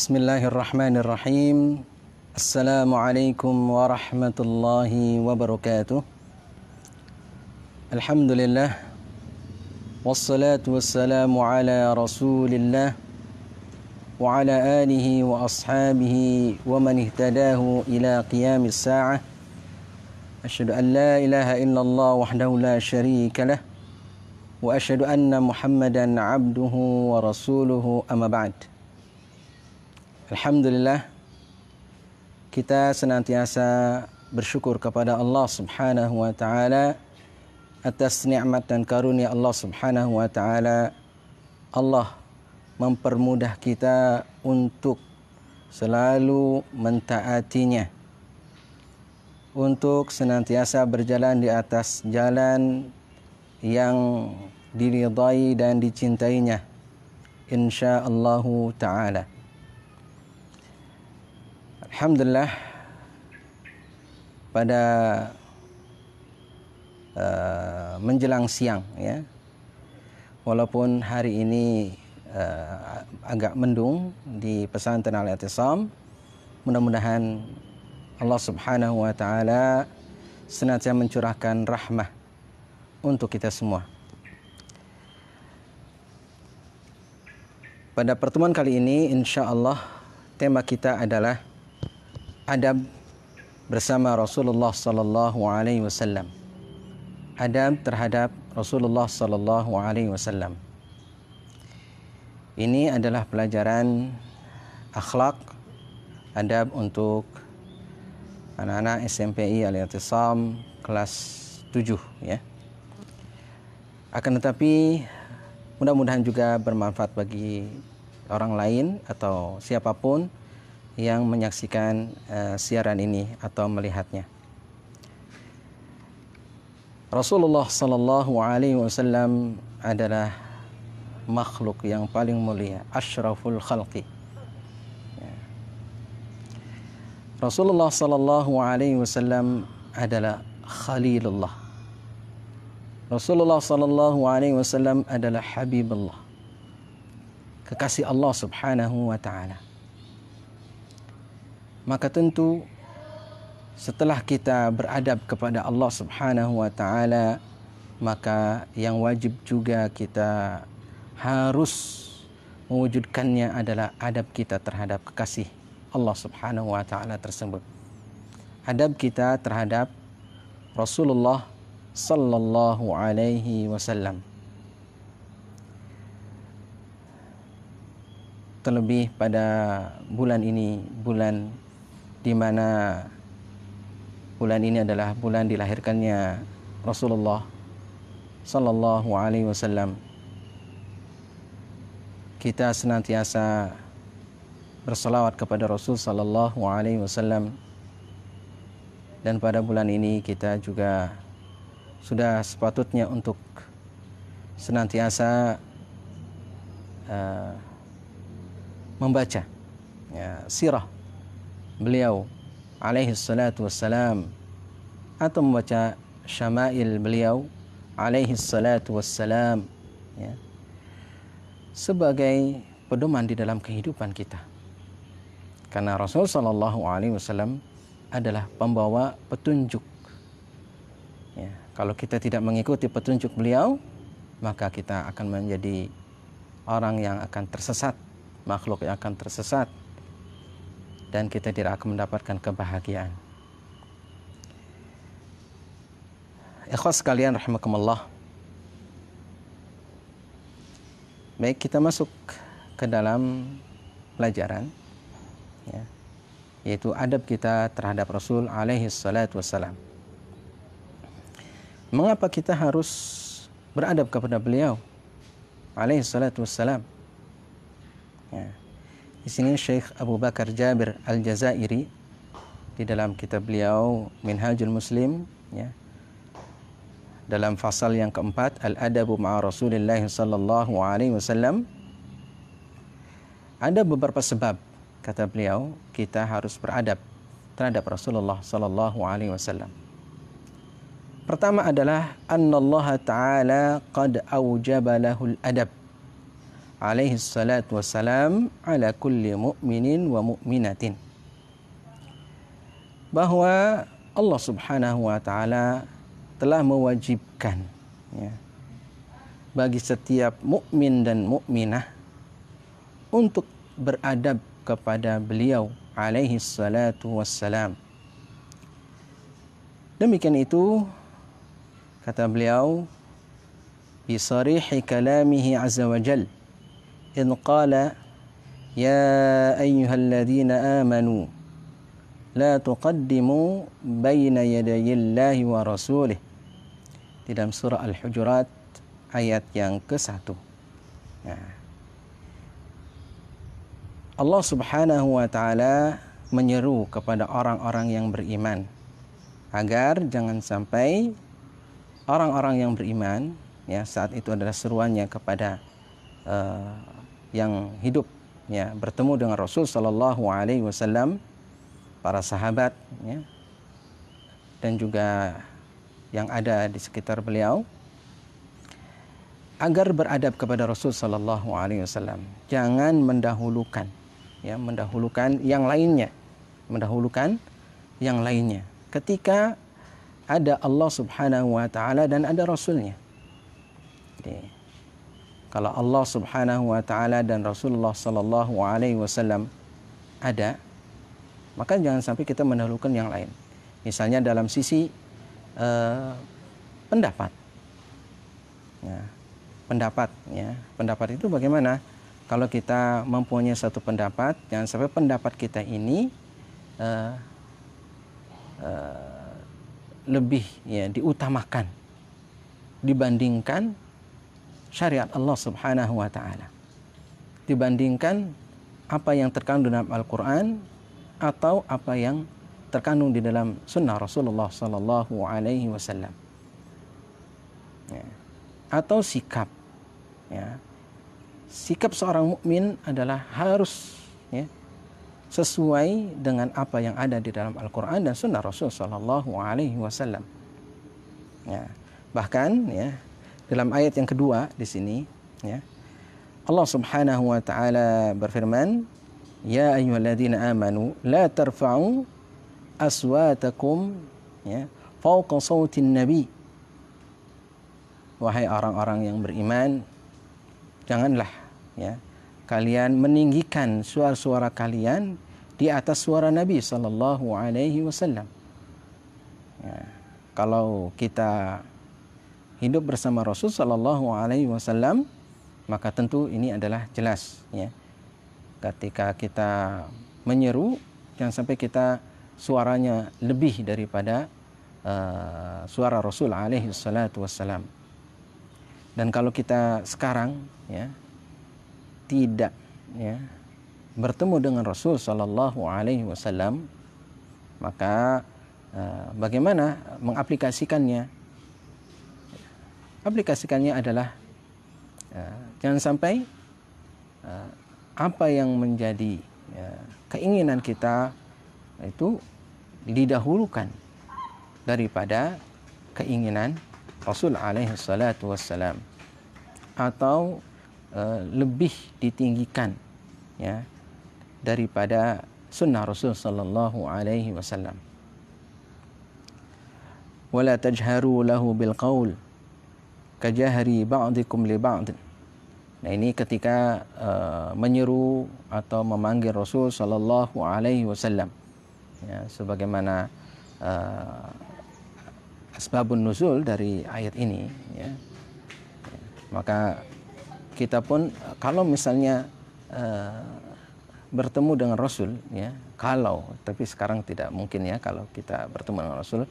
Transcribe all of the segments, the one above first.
Bismillahirrahmanirrahim. Assalamualaikum warahmatullahi wabarakatuh. Alhamdulillah. Wassalatu wassalamu ala rasulillah wa ala alihi wa ashabihi wa man ihtadahu ila qiyamis sa'ah. Asyhadu an la ilaha illallah wahdahu la syarika lah wa asyhadu anna Muhammadan abduhu wa rasuluhu amma ba'd. Alhamdulillah, kita senantiasa bersyukur kepada Allah Subhanahu wa taala atas nikmat dan karunia Allah Subhanahu wa taala. Allah mempermudah kita untuk selalu mentaatinya, untuk senantiasa berjalan di atas jalan yang diridai dan dicintainya, insyaallah taala. Alhamdulillah, pada menjelang siang, ya, walaupun hari ini agak mendung di pesantren Al-I'tisam, mudah-mudahan Allah Subhanahu wa taala senantiasa mencurahkan rahmah untuk kita semua. Pada pertemuan kali ini, insyaallah, tema kita adalah adab bersama Rasulullah sallallahu alaihi wasallam. Adab terhadap Rasulullah sallallahu alaihi wasallam. Ini adalah pelajaran akhlak, adab untuk anak-anak SMPI Al-I'tisam kelas 7, ya. Akan tetapi mudah-mudahan juga bermanfaat bagi orang lain atau siapapun yang menyaksikan siaran ini atau melihatnya. Rasulullah sallallahu alaihi wasallam adalah makhluk yang paling mulia, asyraful khalqi. Rasulullah sallallahu alaihi wasallam adalah khalilullah. Rasulullah sallallahu alaihi wasallam adalah habibullah, kekasih Allah Subhanahu wa taala. Maka tentu setelah kita beradab kepada Allah Subhanahu wa taala, maka yang wajib juga kita harus mewujudkannya adalah adab kita terhadap kekasih Allah Subhanahu wa taala tersebut. Adab kita terhadap Rasulullah sallallahu alaihi wasallam. Terlebih pada bulan ini, bulan di mana bulan ini adalah bulan dilahirkannya Rasulullah sallallahu alaihi wasallam. Kita senantiasa berselawat kepada Rasul sallallahu alaihi wasallam, dan pada bulan ini kita juga sudah sepatutnya untuk senantiasa membaca, ya, sirah beliau alaihi salatu wassalam, atau membaca syama'il beliau alaihi salatu wassalam, ya, sebagai pedoman di dalam kehidupan kita. Karena Rasul sallallahu alaihi wasallam adalah pembawa petunjuk, ya. Kalau kita tidak mengikuti petunjuk beliau, maka kita akan menjadi orang yang akan tersesat, makhluk yang akan tersesat, dan kita tidak akan mendapatkan kebahagiaan. Ikhwas sekalian rahimakumullah. Baik, kita masuk ke dalam pelajaran, ya, yaitu adab kita terhadap Rasul alaihi salatu wassalam. Mengapa kita harus beradab kepada beliau alaihi salatu wassalam? Ya. Di sini Syekh Abu Bakar Jabir Al-Jazairi di dalam kitab beliau Minhajul Muslim, ya, dalam fasal yang keempat, Al-Adabu ma'a Rasulillah sallallahu alaihi wasallam, ada beberapa sebab, kata beliau, kita harus beradab terhadap Rasulullah sallallahu alaihi wasallam. Pertama adalah annallaha ta'ala qad aujaba lahul adab alaihi salatu wassalam ala kulli mu'minin wa mu'minatin. Bahwa Allah Subhanahu wa taala telah mewajibkan, ya, bagi setiap mukmin dan mukminah untuk beradab kepada beliau alaihi salatu wassalam. Demikian itu kata beliau bi sarihi kalamihi azza wa jal in qala ya ayyuhalladzina amanu la tuqaddimu baina yadayillahi wa rasulih, di dalam surah Al-Hujurat ayat yang ke-1. Nah, Allah Subhanahu wa taala menyeru kepada orang-orang yang beriman agar jangan sampai orang-orang yang beriman, ya, saat itu adalah seruannya kepada yang hidup, ya, bertemu dengan Rasul sallallahu alaihi wasallam, para sahabat, ya, dan juga yang ada di sekitar beliau, agar beradab kepada Rasul sallallahu alaihi wasallam. Jangan mendahulukan, ya, mendahulukan yang lainnya, ketika ada Allah Subhanahu wa taala dan ada Rasulnya. Jadi, kalau Allah Subhanahu wa taala dan Rasulullah sallallahu alaihi wasallam ada, maka jangan sampai kita mendahulukan yang lain. Misalnya dalam sisi pendapat. Ya, pendapat itu bagaimana? Kalau kita mempunyai satu pendapat, jangan sampai pendapat kita ini lebih, ya, diutamakan dibandingkan syariat Allah Subhanahu wa taala, dibandingkan apa yang terkandung dalam Al-Qur'an atau apa yang terkandung di dalam sunnah Rasulullah sallallahu alaihi wasallam, ya. Atau sikap, ya, sikap seorang mukmin adalah harus, ya, sesuai dengan apa yang ada di dalam Al-Quran dan Sunnah Rasul Sallallahu Alaihi Wasallam. Ya, bahkan, ya, dalam ayat yang kedua di sini, ya, Allah Subhanahu Wa Taala berfirman, Ya ayyuhalladzina amanu la tarfa'u aswatakum, ya, fawqa sawtin nabi. Wahai orang-orang yang beriman, janganlah, ya, kalian meninggikan suara-suara kalian di atas suara Nabi Sallallahu Alaihi Wasallam. Ya, kalau kita hidup bersama Rasul Sallallahu Alaihi Wasallam, maka tentu ini adalah jelas, ya. Ketika kita menyeru, jangan sampai kita suaranya lebih daripada suara Rasul Alaihi Salatu Wassalam. Dan kalau kita sekarang, ya, tidak, ya, bertemu dengan Rasul Sallallahu Alaihi Wasallam, maka bagaimana mengaplikasikannya? Aplikasikannya adalah jangan sampai apa yang menjadi, ya, keinginan kita itu didahulukan daripada keinginan Rasul Alaihi Salatu Wassalam, atau lebih ditinggikan, ya, daripada sunnah Rasul Sallallahu Alaihi Wasallam. Wala tajharu lahu bil qaul kajahri ba'dikum li ba'd. Nah, ini ketika menyeru atau memanggil Rasul Sallallahu Alaihi Wasallam, ya, sebagaimana asbabun nuzul dari ayat ini, ya. Maka kita pun kalau misalnya bertemu dengan Rasul, ya, tapi sekarang tidak mungkin, ya, kalau kita bertemu dengan Rasul,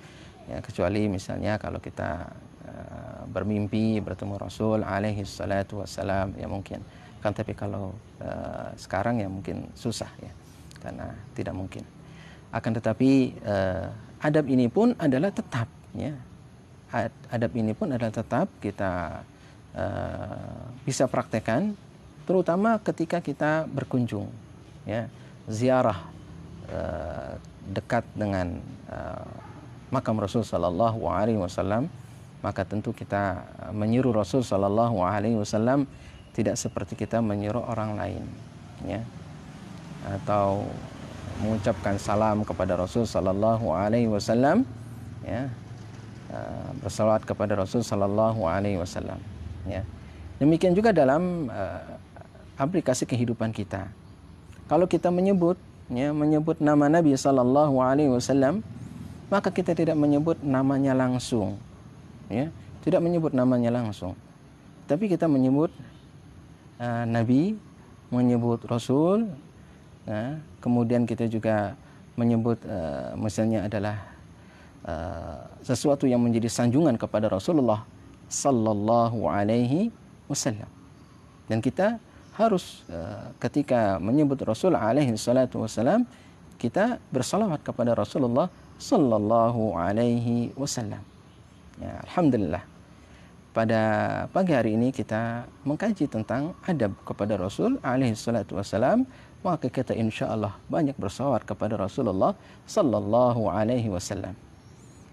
ya, kecuali misalnya kalau kita bermimpi bertemu Rasul alaihi salatu wassalam, ya mungkin kan, tapi kalau sekarang ya mungkin susah, ya, karena tidak mungkin. Akan tetapi adab ini pun adalah tetap, ya, adab ini pun adalah tetap kita bisa praktekkan, terutama ketika kita berkunjung, ya, ziarah dekat dengan makam Rasul Sallallahu Alaihi Wasallam, maka tentu kita menyeru Rasul Sallallahu Alaihi Wasallam tidak seperti kita menyuruh orang lain, ya, atau mengucapkan salam kepada Rasul sallallahu alaihi wasallam, ya, bersalawat kepada Rasul sallallahu alaihi wasallam, ya. Demikian juga dalam aplikasi kehidupan kita. Kalau kita menyebut nama Nabi sallallahu alaihi wasallam, maka kita tidak menyebut namanya langsung, ya, tidak menyebut namanya langsung, tapi kita menyebut Nabi, menyebut Rasul, ya. Kemudian kita juga menyebut misalnya adalah sesuatu yang menjadi sanjungan kepada Rasulullah sallallahu alaihi wasallam. Dan kita harus ketika menyebut Rasul alaihi salatu wasallam, kita bersalawat kepada Rasulullah sallallahu alaihi wasallam. Ya, alhamdulillah. Pada pagi hari ini kita mengkaji tentang adab kepada Rasul alaihi salatu wasallam, maka kita insyaallah banyak bersalawat kepada Rasulullah sallallahu alaihi wasallam.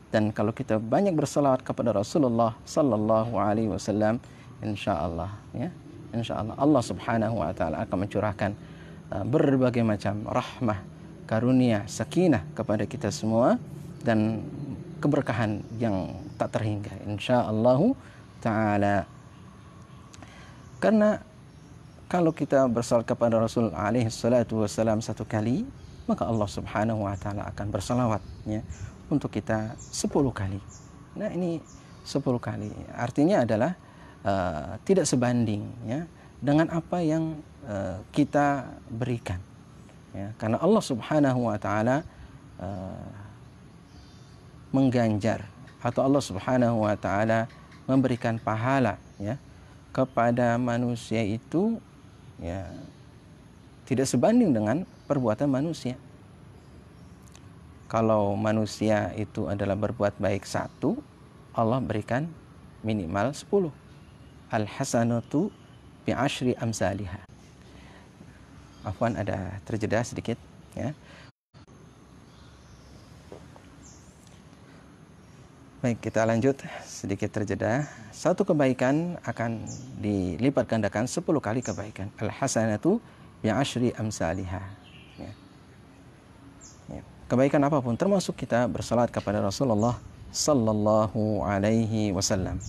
Dan kalau kita banyak bersalawat kepada Rasulullah sallallahu alaihi wasallam, insyaallah, ya, insyaallah Allah Subhanahu wa taala akan mencurahkan berbagai macam rahmah, karunia, sakinah kepada kita semua dan keberkahan yang tak terhingga insyaallah taala. Karena kalau kita bersalawat kepada Rasul alaihi salatu wasallam satu kali, maka Allah Subhanahu wa taala akan bersalawat, ya, untuk kita 10 kali. Nah, ini 10 kali. Artinya adalah tidak sebanding, ya, dengan apa yang kita berikan, ya. Karena Allah Subhanahu wa taala mengganjar atau Allah Subhanahu wa taala memberikan pahala, ya, kepada manusia itu, ya, tidak sebanding dengan perbuatan manusia. Kalau manusia itu adalah berbuat baik 1, Allah berikan minimal 10. Al-hasanatu bi'ashri amsalihah. Afwan, ada terjeda sedikit, ya. Baik, kita lanjut, sedikit terjeda. Satu kebaikan akan dilipat gandakan 10 kali kebaikan. Al-hasanatu bi'ashri amsalihah, ya. Ya. Kebaikan apapun, termasuk kita bersalat kepada Rasulullah sallallahu alaihi wasallam.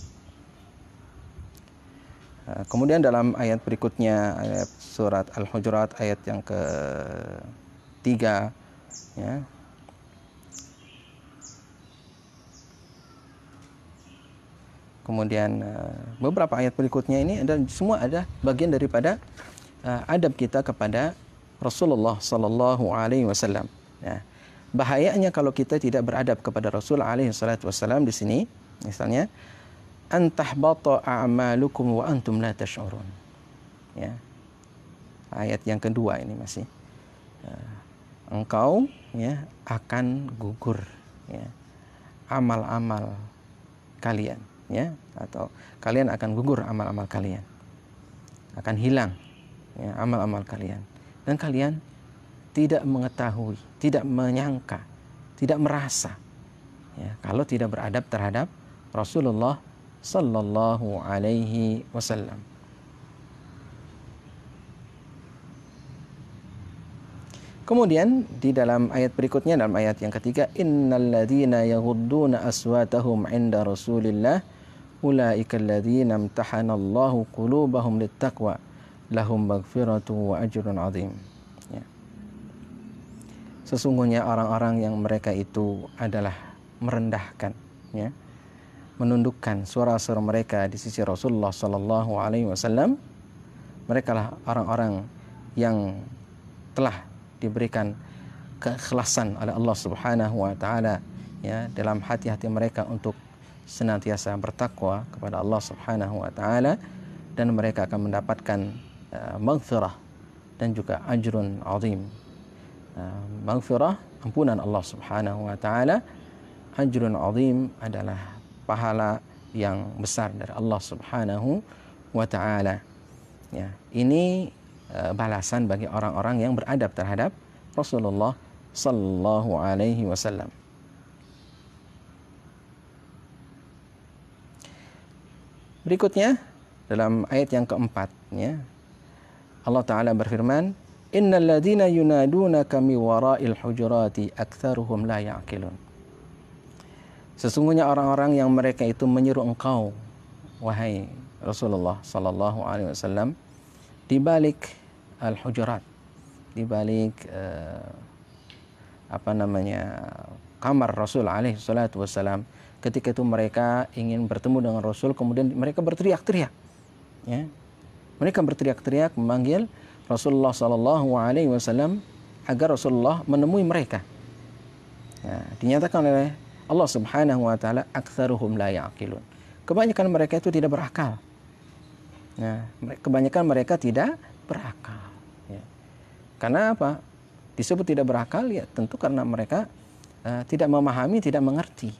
Kemudian dalam ayat berikutnya, ayat surat Al-Hujurat ayat yang ke-3, ya. Kemudian beberapa ayat berikutnya ini semua ada bagian daripada adab kita kepada Rasulullah sallallahu alaihi wasallam. Ya. Bahayanya kalau kita tidak beradab kepada Rasul alaihi salatu wasallam di sini, misalnya antahbata a'malukum wa antum la tash'urun. Ya. Ayat yang kedua ini masih engkau, ya, akan gugur, ya, amal-amal kalian, ya, atau kalian akan gugur amal-amal kalian, akan hilang, ya, amal-amal kalian, dan kalian tidak mengetahui, tidak menyangka, tidak merasa, ya, kalau tidak beradab terhadap Rasulullah sallallahu alaihi wasallam. Kemudian di dalam ayat berikutnya, dalam ayat yang ketiga, innalladzina yaghudduna aswatahum 'inda Rasulillah ulaika alladzina imtahanallahu qulubahum littaqwa lahum maghfiratu wa ajrun 'adzim. Ya. Sesungguhnya orang-orang yang mereka itu adalah merendahkan, ya, menundukkan suara-suara mereka di sisi Rasulullah sallallahu alaihi wasallam, mereka lah orang-orang yang telah diberikan keikhlasan oleh Allah Subhanahu wa taala, ya, dalam hati-hati mereka untuk senantiasa bertakwa kepada Allah Subhanahu wa taala, dan mereka akan mendapatkan maghfirah dan juga ajrun azim. Maghfirah, ampunan Allah Subhanahu wa taala, ajrun azim adalah pahala yang besar dari Allah Subhanahu wa taala. Ya, ini balasan bagi orang-orang yang beradab terhadap Rasulullah sallallahu alaihi wasallam. Berikutnya dalam ayat yang keempat, ya, Allah Ta'ala berfirman, innal ladzina yunadunaka mi wara'il hujurati aktsaruhum la ya'qilun. Sesungguhnya orang-orang yang mereka itu menyeru engkau, wahai Rasulullah sallallahu alaihi wasallam, di balik al-hujurat, di balik kamar Rasul alaihi salatu wasallam. Ketika itu mereka ingin bertemu dengan Rasul, kemudian mereka berteriak-teriak, ya. Mereka berteriak-teriak memanggil Rasulullah sallallahu alaihi wasallam agar Rasulullah menemui mereka. Ya, dinyatakan oleh Allah Subhanahu wa taala, aktsaruhum la ya'qilun. Kebanyakan mereka itu tidak berakal. Nah, kebanyakan mereka tidak berakal, ya. Karena apa? Disebut tidak berakal, ya tentu karena mereka tidak memahami, tidak mengerti,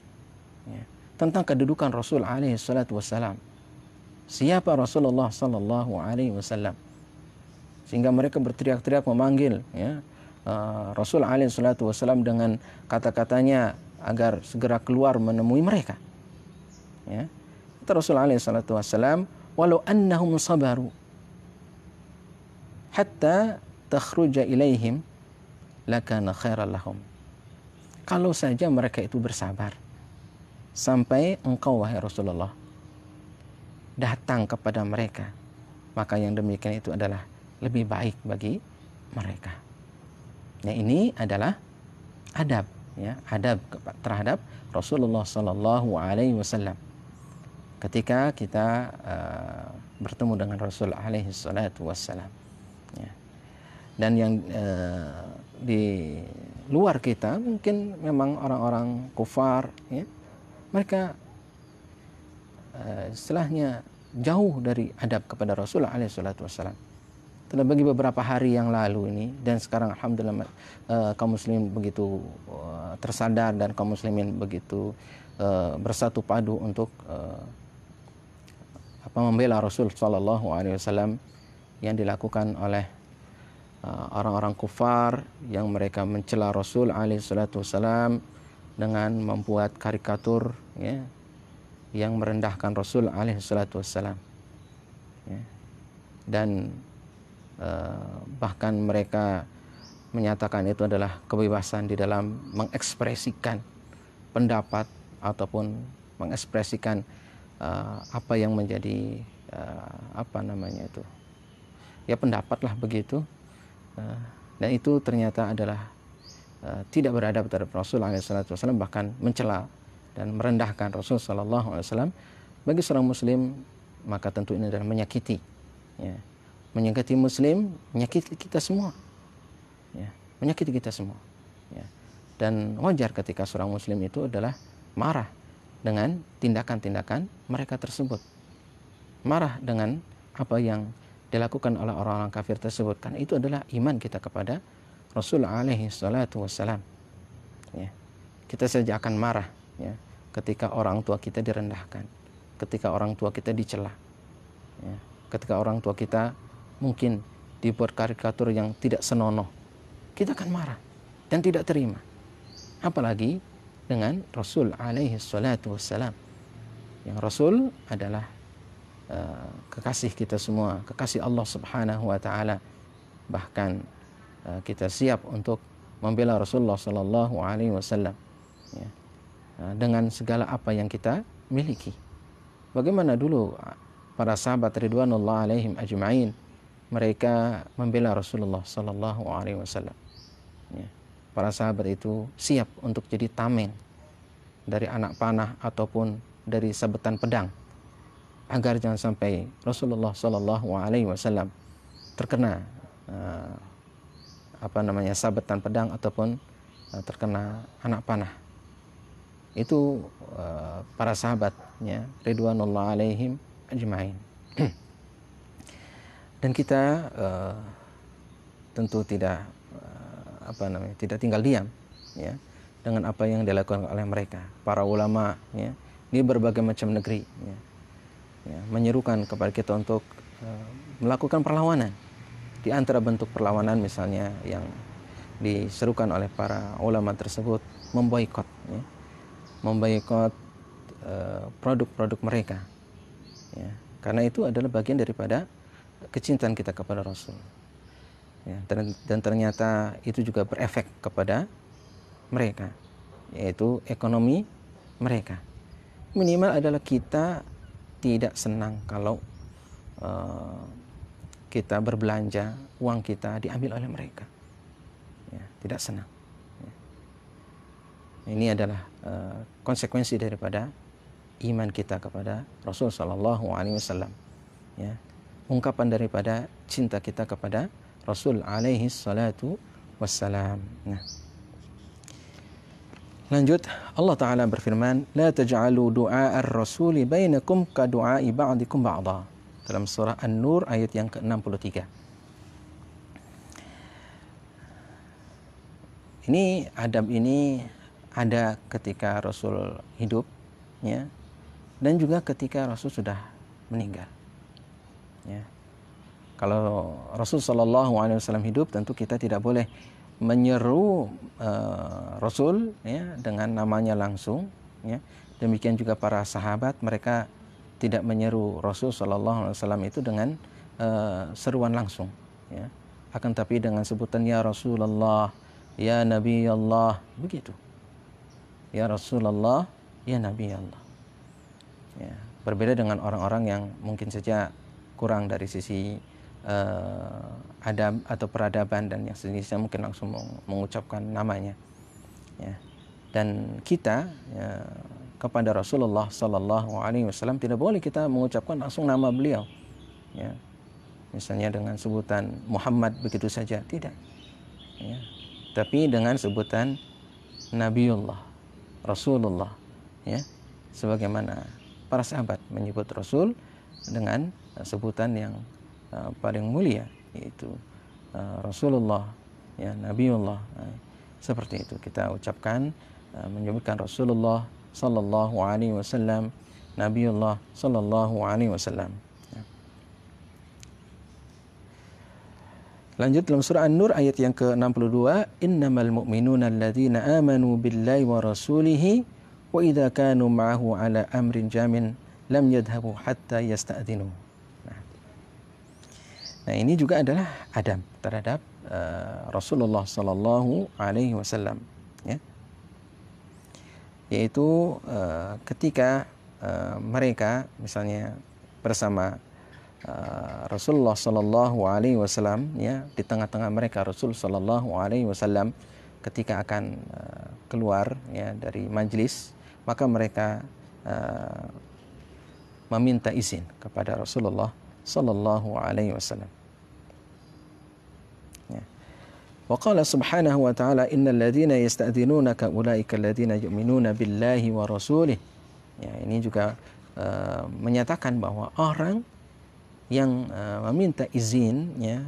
ya, tentang kedudukan Rasul alaihi salatu wassalam. Siapa Rasulullah sallallahu alaihi wasallam, sehingga mereka berteriak-teriak memanggil, ya, Rasul alaihi salatu wassalam dengan kata-katanya agar segera keluar menemui mereka, ya. Kata Rasul alaihi salatu wassalam, walau annahum sabaru hatta takhruja ilaihim lakana khairan lahum. Kalau saja mereka itu bersabar sampai engkau wahai Rasulullah datang kepada mereka, maka yang demikian itu adalah lebih baik bagi mereka. Nah, ini adalah adab, ya, adab terhadap Rasulullah sallallahu alaihi wasallam. Ketika kita bertemu dengan Rasul alaihi salatu wassalam, ya. Dan yang di luar kita mungkin memang orang-orang kufar, ya, mereka istilahnya jauh dari adab kepada Rasul alaihi salatu wassalam. Telah bagi beberapa hari yang lalu ini, dan sekarang alhamdulillah kaum muslimin begitu tersadar, dan kaum muslimin begitu bersatu padu untuk membela Rasul sallallahu alaihi wasallam yang dilakukan oleh orang-orang kufar yang mereka mencela Rasul alaihi salatu wassalam dengan membuat karikatur, ya, yang merendahkan Rasul alaihi salatu wassalam, ya. Dan bahkan mereka menyatakan itu adalah kebebasan di dalam mengekspresikan pendapat ataupun mengekspresikan apa yang menjadi pendapat lah begitu, dan itu ternyata adalah tidak beradab terhadap Rasul alaihi salatu wassalam, bahkan mencela dan merendahkan Rasul sallallahu alaihi wasallam. Bagi seorang muslim, maka tentu ini adalah menyakiti, ya. Menyakiti muslim, menyakiti kita semua, ya, menyakiti kita semua, ya. Dan wajar ketika seorang muslim itu adalah marah dengan tindakan-tindakan mereka tersebut, marah dengan apa yang dilakukan oleh orang-orang kafir tersebut, karena itu adalah iman kita kepada Rasul alaihi salatu wassalam, ya. Kita saja akan marah, ya, ketika orang tua kita direndahkan, ketika orang tua kita dicela, ya, ketika orang tua kita mungkin dibuat karikatur yang tidak senonoh, kita akan marah dan tidak terima. Apalagi dengan Rasul alaihi salatu wassalam, yang Rasul adalah kekasih kita semua, kekasih Allah subhanahu wa ta'ala. Bahkan kita siap untuk membela Rasulullah sallallahu alaihi wasallam, ya, dengan segala apa yang kita miliki. Bagaimana dulu para sahabat ridwanullah alaihim ajma'in, mereka membela Rasulullah sallallahu alaihi wasallam, ya. Para sahabat itu siap untuk jadi tameng dari anak panah ataupun dari sabetan pedang, agar jangan sampai Rasulullah sallallahu alaihi wasallam terkena sabetan pedang ataupun terkena anak panah. Itu para sahabatnya ridwanullah alaihim ajma'in. Dan kita tentu tidak tidak tinggal diam, ya, dengan apa yang dilakukan oleh mereka, para ulama, ya, di berbagai macam negeri, ya, menyerukan kepada kita untuk melakukan perlawanan. Di antara bentuk perlawanan misalnya yang diserukan oleh para ulama tersebut, memboikot, ya, memboikot produk-produk mereka, ya, Karena itu adalah bagian daripada kecintaan kita kepada Rasul. Ya, dan ternyata itu juga berefek kepada mereka, yaitu ekonomi mereka. Minimal adalah kita tidak senang kalau kita berbelanja, uang kita diambil oleh mereka. Ya, tidak senang. Ya. Ini adalah konsekuensi daripada iman kita kepada Rasul Sallallahu Alaihi Wasallam. Ya, ungkapan daripada cinta kita kepada Rasul Alaihi Salatu Wassalam. Nah, lanjut, Allah Ta'ala berfirman, La taj'alu du'a ar-rasuli bainakum ka du'ai ba'dikum ba'da. Dalam surah An-Nur ayat yang ke-63. Ini adab ini ada ketika Rasul hidup, ya, dan juga ketika Rasul sudah meninggal. Ya. Kalau Rasul Sallallahu Alaihi Wasallam hidup, tentu kita tidak boleh menyeru Rasul, ya, dengan namanya langsung. Ya. Demikian juga para sahabat, mereka tidak menyeru Rasul Sallallahu Alaihi Wasallam itu dengan seruan langsung. Ya. Akan tapi dengan sebutan ya Rasulullah, ya Nabi Allah, begitu. Ya Rasulullah, ya Nabi Allah. Ya. Berbeda dengan orang-orang yang mungkin saja kurang dari sisi adab atau peradaban dan yang sejenisnya, mungkin langsung mengucapkan namanya. Ya. Dan kita, ya, kepada Rasulullah Sallallahu Alaihi Wasallam tidak boleh kita mengucapkan langsung nama beliau. Ya. Misalnya dengan sebutan Muhammad begitu saja, tidak. Ya. Tapi dengan sebutan Nabiullah, Rasulullah. Ya. Sebagaimana para sahabat menyebut Rasul dengan sebutan yang paling mulia, yaitu Rasulullah, ya, Nabiullah. Seperti itu kita ucapkan, menyebutkan Rasulullah Sallallahu Alaihi Wasallam, Nabiullah Sallallahu Alaihi Wasallam. Lanjut dalam surah An-Nur ayat yang ke-62, Innamal mu'minuna alladzina amanu billahi wa rasulihi wa idza kanu ma'ahu ala amrin jamin lam yadhhabu hatta yasta'dinu. Nah, ini juga adalah adab terhadap Rasulullah Sallallahu Alaihi Wasallam, ya. Yaitu ketika mereka misalnya bersama Rasulullah Sallallahu Alaihi Wasallam, ya, di tengah-tengah mereka Rasul Sallallahu Alaihi Wasallam ketika akan keluar, ya, dari majlis, maka mereka meminta izin kepada Rasulullah Sallallahu Alaihi Wasallam. Wa qala subhanahu wa ta'ala innal ladzina yasta'dzinunaka ulaika alladzina yu'minuna billahi wa rasulih. Ya, ini juga menyatakan bahwa orang yang meminta izin, ya,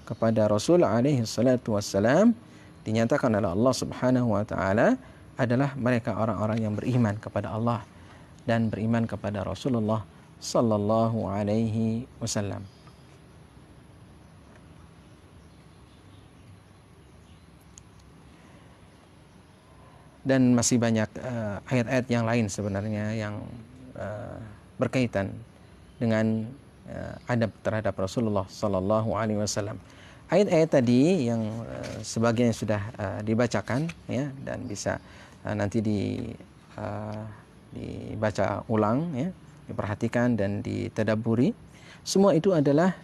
kepada Rasul alaihi salatu wassalam dinyatakan oleh Allah Subhanahu wa taala adalah mereka orang-orang yang beriman kepada Allah dan beriman kepada Rasulullah sallallahu alaihi wasallam. Dan masih banyak ayat-ayat yang lain sebenarnya yang berkaitan dengan adab terhadap Rasulullah Sallallahu Alaihi Wasallam. Ayat-ayat tadi yang sebagian sudah dibacakan, ya, dan bisa nanti dibaca ulang, ya, diperhatikan dan ditadabburi. Semua itu adalah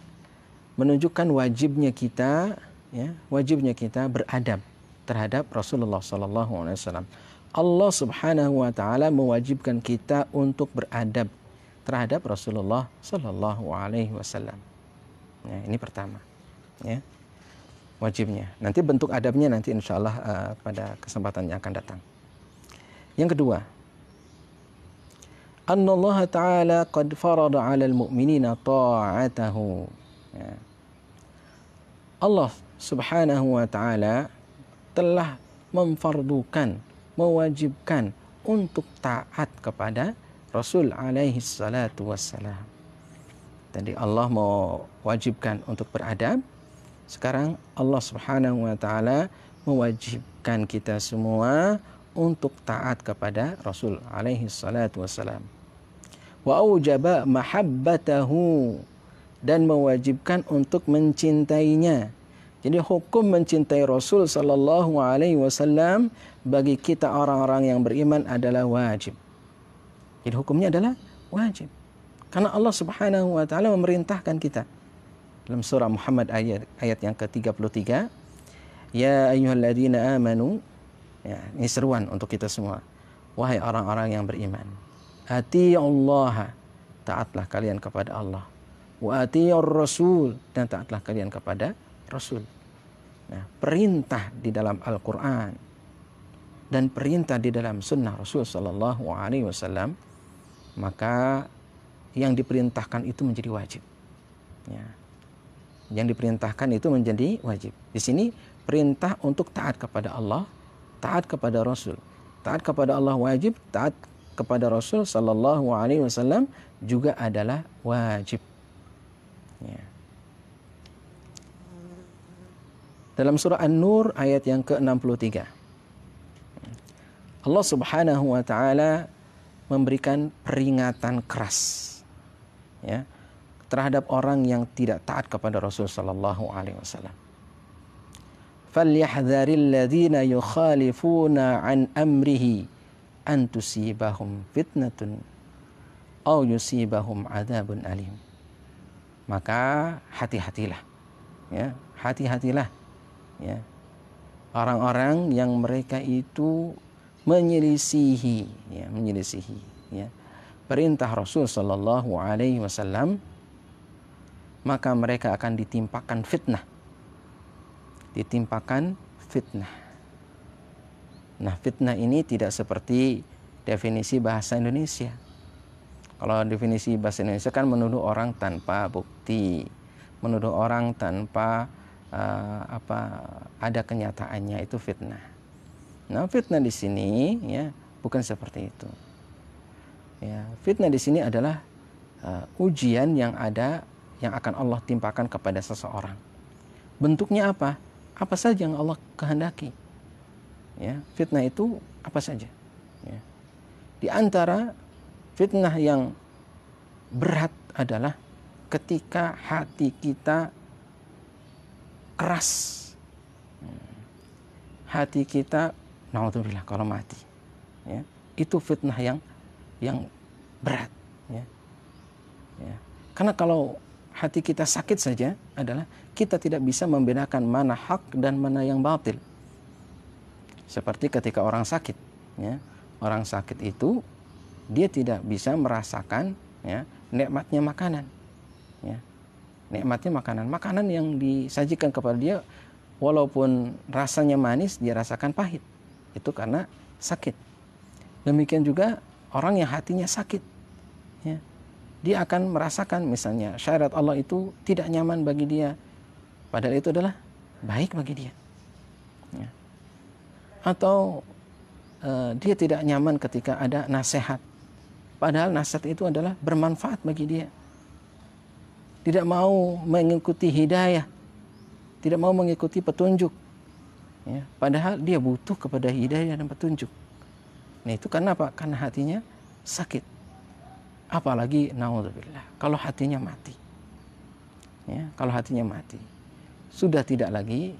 menunjukkan wajibnya kita, ya, wajibnya kita beradab terhadap Rasulullah Sallallahu Alaihi Wasallam. Allah Subhanahu Wa Taala mewajibkan kita untuk beradab terhadap Rasulullah Sallallahu Alaihi Wasallam. Ya, ini pertama, ya, wajibnya. Nanti bentuk adabnya nanti insya Allah pada kesempatan yang akan datang. Yang kedua, Allah Taala qad farada 'alal mu'minina ta'atahu. Ya. Allah Subhanahu Wa Taala telah memfardukan, mewajibkan untuk taat kepada Rasul alaihi salatu wassalam. Tadi Allah mewajibkan untuk beradab, sekarang Allah Subhanahu wa taala mewajibkan kita semua untuk taat kepada Rasul alaihi salatu wassalam. wa aujaba mahabbatahu, dan mewajibkan untuk mencintainya. Jadi hukum mencintai Rasul sallallahu alaihi wasallam bagi kita orang-orang yang beriman adalah wajib. Jadi hukumnya adalah wajib. Karena Allah Subhanahu wa taala memerintahkan kita dalam surah Muhammad ayat yang ke-33, ya ayyuhalladzina amanu, ya, ini seruan untuk kita semua. Wahai orang-orang yang beriman, atiiullaha, taatlah kalian kepada Allah. Wa atiiur rasul, dan taatlah kalian kepada Rasul. Nah, perintah di dalam Al-Quran dan perintah di dalam Sunnah Rasul Sallallahu Alaihi Wasallam, maka yang diperintahkan itu menjadi wajib. Ya. Yang diperintahkan itu menjadi wajib. Di sini perintah untuk taat kepada Allah, taat kepada Rasul. Taat kepada Allah wajib, taat kepada Rasul Sallallahu Alaihi Wasallam juga adalah wajib. Ya. Dalam surah An-Nur ayat yang ke-63, Allah Subhanahu wa taala memberikan peringatan keras, ya, terhadap orang yang tidak taat kepada Rasul sallallahu alaihi wasallam. Falyahdharil ladzina yukhalifuna an amrihi an tusibahum fitnatun aw yusibahum adzabun alim. Maka hati-hatilah, ya, hati-hatilah, ya, orang-orang yang mereka itu menyelisihi, ya, perintah Rasul sallallahu alaihi wasallam, maka mereka akan ditimpakan fitnah. Nah, fitnah ini tidak seperti definisi bahasa Indonesia. Kalau definisi bahasa Indonesia kan menuduh orang tanpa bukti, menuduh orang tanpa ada kenyataannya, itu fitnah. Nah, fitnah di sini, ya, bukan seperti itu. Ya, fitnah di sini adalah ujian yang akan Allah timpakan kepada seseorang. Bentuknya apa? Apa saja yang Allah kehendaki. Ya, fitnah itu apa saja. Ya. Di antara fitnah yang berat adalah ketika hati kita keras, hati kita, naudzubillah, kalau mati, ya, itu fitnah yang berat, ya. Ya. Karena kalau hati kita sakit saja adalah kita tidak bisa membedakan mana hak dan mana yang batil. Seperti ketika orang sakit, ya, orang sakit itu dia tidak bisa merasakan, ya, nikmatnya makanan, ya. Nikmatnya makanan yang disajikan kepada dia, walaupun rasanya manis, dia rasakan pahit. Itu karena sakit. Demikian juga orang yang hatinya sakit, ya, dia akan merasakan misalnya syariat Allah itu tidak nyaman bagi dia, padahal itu adalah baik bagi dia, ya. Atau dia tidak nyaman ketika ada nasihat, padahal nasihat itu adalah bermanfaat bagi dia. Tidak mau mengikuti hidayah, tidak mau mengikuti petunjuk, ya, padahal dia butuh kepada hidayah dan petunjuk. Nah, itu karena apa? Karena hatinya sakit. Apalagi naudzubillah kalau hatinya mati, ya, kalau hatinya mati sudah tidak lagi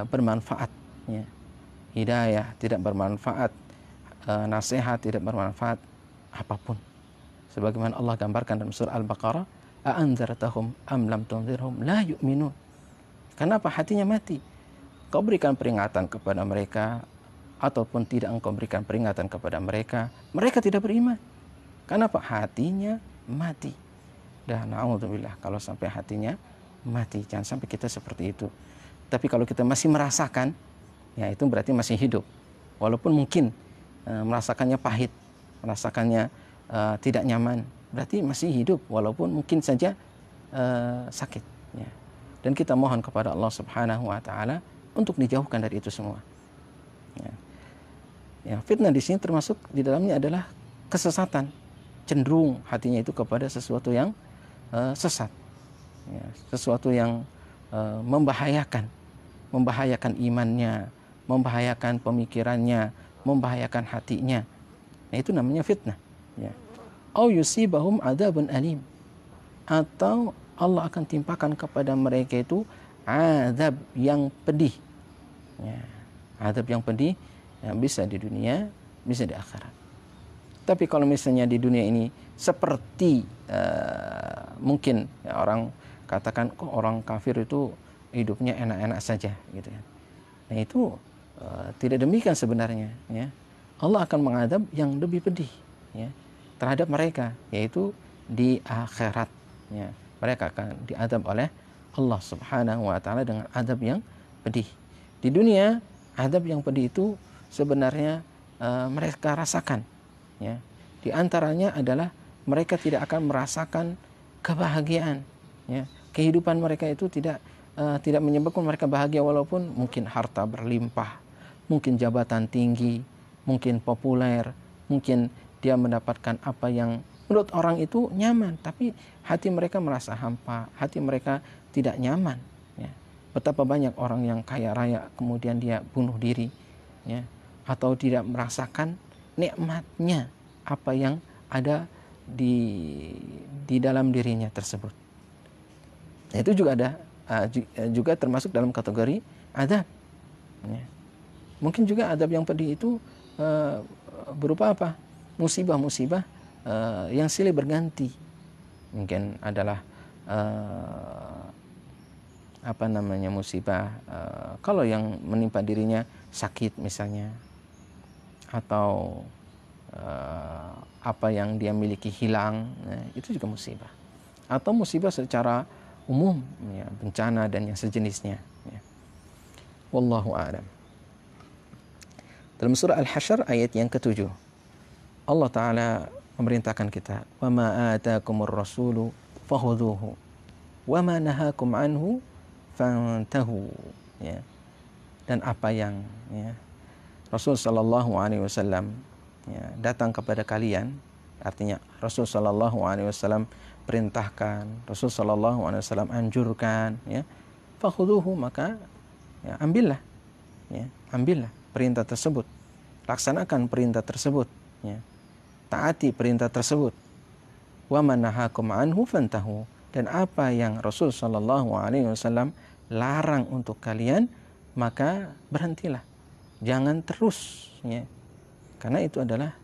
bermanfaat, ya. Hidayah tidak bermanfaat, nasihat tidak bermanfaat, apapun. Sebagaimana Allah gambarkan dalam surah Al-Baqarah, a'anzartahum am lam tunzirhum la yu'minun. Kenapa? Hatinya mati. Kau berikan peringatan kepada mereka ataupun tidak engkau berikan peringatan kepada mereka, mereka tidak beriman. Kenapa? Hatinya mati. Dan na'udzubillah kalau sampai hatinya mati, jangan sampai kita seperti itu. Tapi kalau kita masih merasakan, ya, itu berarti masih hidup. Walaupun mungkin merasakannya pahit, merasakannya tidak nyaman, berarti masih hidup, walaupun mungkin saja sakit, ya. Dan kita mohon kepada Allah Subhanahu wa taala untuk dijauhkan dari itu semua. Ya. Ya, fitnah di sini termasuk di dalamnya adalah kesesatan, cenderung hatinya itu kepada sesuatu yang sesat, ya, sesuatu yang membahayakan imannya, membahayakan pemikirannya, membahayakan hatinya. Nah, itu namanya fitnah, ya. au yusibahum adzabun alim, atau Allah akan timpakan kepada mereka itu azab yang pedih. Ya, azab yang pedih yang bisa di dunia, bisa di akhirat. Tapi kalau misalnya di dunia ini seperti mungkin ya, orang katakan kok orang kafir itu hidupnya enak-enak saja gitu ya. Nah itu tidak demikian sebenarnya ya. Allah akan mengadab yang lebih pedih ya terhadap mereka, yaitu di akhirat ya. Mereka akan diadab oleh Allah Subhanahu wa taala dengan adab yang pedih. Di dunia adab yang pedih itu sebenarnya mereka rasakan ya. Di antaranya adalah mereka tidak akan merasakan kebahagiaan ya. Kehidupan mereka itu tidak menyebabkan mereka bahagia, walaupun mungkin harta berlimpah, mungkin jabatan tinggi, mungkin populer, mungkin dia mendapatkan apa yang menurut orang itu nyaman, tapi hati mereka merasa hampa, hati mereka tidak nyaman ya. Betapa banyak orang yang kaya raya kemudian dia bunuh diri ya, atau tidak merasakan nikmatnya apa yang ada di dalam dirinya tersebut. Nah, itu juga ada juga termasuk dalam kategori adab ya. Mungkin juga adab yang pedih itu berupa apa? Musibah-musibah yang silih berganti. Mungkin adalah musibah kalau yang menimpa dirinya sakit misalnya, atau apa yang dia miliki hilang, itu juga musibah. Atau musibah secara umum ya, bencana dan yang sejenisnya ya. Wallahu a'lam. Dalam surah Al-Hasyr ayat yang ke-7, Allah Ta'ala memerintahkan kita, wa ma atakumur rasulu fakhudhuhu wa ma nahakum anhu fantahu ya. Dan apa yang ya, Rasul sallallahu alaihi wasallam ya, datang kepada kalian, artinya Rasul sallallahu alaihi wasallam perintahkan, Rasul sallallahu alaihi wasallam anjurkan ya, fakhudhuhu, maka ya, ambillah perintah tersebut, laksanakan perintah tersebut ya. Taati perintah tersebut. Wa manahakum anhu fantahu, dan apa yang Rasul sallallahu alaihi wasallam larang untuk kalian, maka berhentilah. Jangan terus ya. Karena itu adalah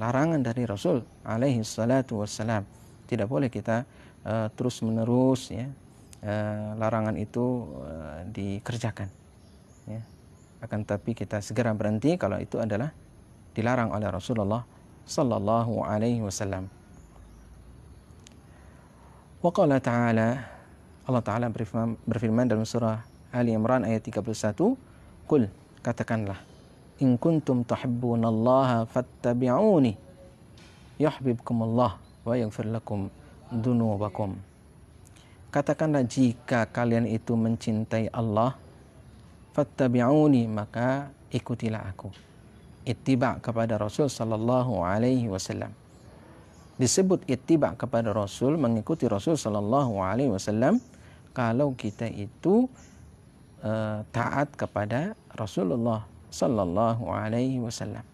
larangan dari Rasul alaihi salatu wassalam. Tidak boleh kita terus menerus ya, larangan itu dikerjakan ya. Akan tapi kita segera berhenti kalau itu adalah dilarang oleh Rasulullah sallallahu alaihi wasallam. Wa qala ta'ala, Allah Ta'ala berfirman dalam surah Ali Imran ayat 31, qul, katakanlah, in kuntum tuhibbunallaha fattabi'uni yuhibbukumullah wa yaghfir lakum dzunubakum. Katakanlah, jika kalian itu mencintai Allah, fattabi'uni, maka ikutilah aku. Ittiba' kepada Rasul sallallahu alaihi wasallam. Disebut ittiba' kepada Rasul, mengikuti Rasul sallallahu alaihi wasallam, kalau kita itu taat kepada Rasulullah sallallahu alaihi wasallam.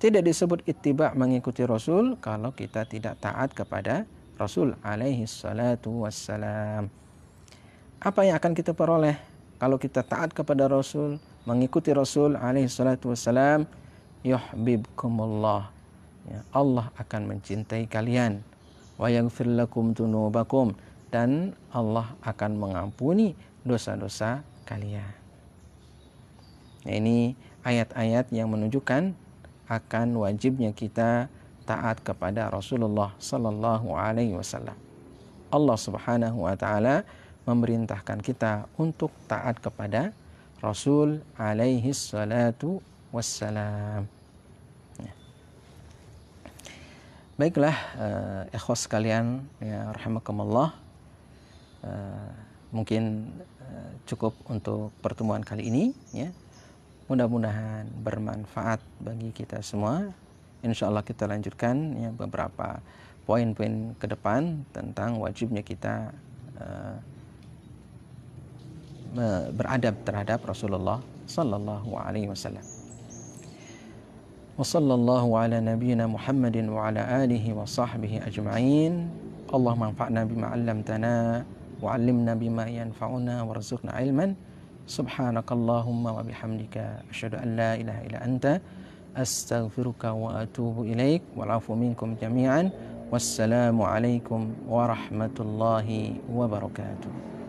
Tidak disebut ittiba' mengikuti Rasul kalau kita tidak taat kepada Rasul alaihi salatu wassalam. Apa yang akan kita peroleh kalau kita taat kepada Rasul, mengikuti Rasul alaihi salatu wassalam? Yuhibbukumullah ya, Allah akan mencintai kalian. Wa yaghfir lakum dzunubakum, dan Allah akan mengampuni dosa-dosa kalian. Nah, ini ayat-ayat yang menunjukkan akan wajibnya kita taat kepada Rasulullah sallallahu alaihi wasallam. Allah Subhanahu wa taala memerintahkan kita untuk taat kepada Rasul alaihi salatu wassalam. Baiklah, ikhwas sekalian ya rahimakumullah, mungkin cukup untuk pertemuan kali ini ya. Mudah-mudahan bermanfaat bagi kita semua. Insyaallah kita lanjutkan ya beberapa poin-poin ke depan tentang wajibnya kita beradab terhadap Rasulullah sallallahu alaihi wasallam. Wa sallallahu ala nabiyyina Muhammadin wa ala alihi wa sahbihi ajma'in. Allahumma anfa'na bima 'allamtana wa 'allimna bima yanfa'una warzuqna ilman. Subhanakallahumma wa bihamdika asyhadu an la ilaha illa anta astaghfiruka wa atubu ilaik. Wal 'afu minkum jami'an. Wassalamu alaikum warahmatullahi wabarakatuh.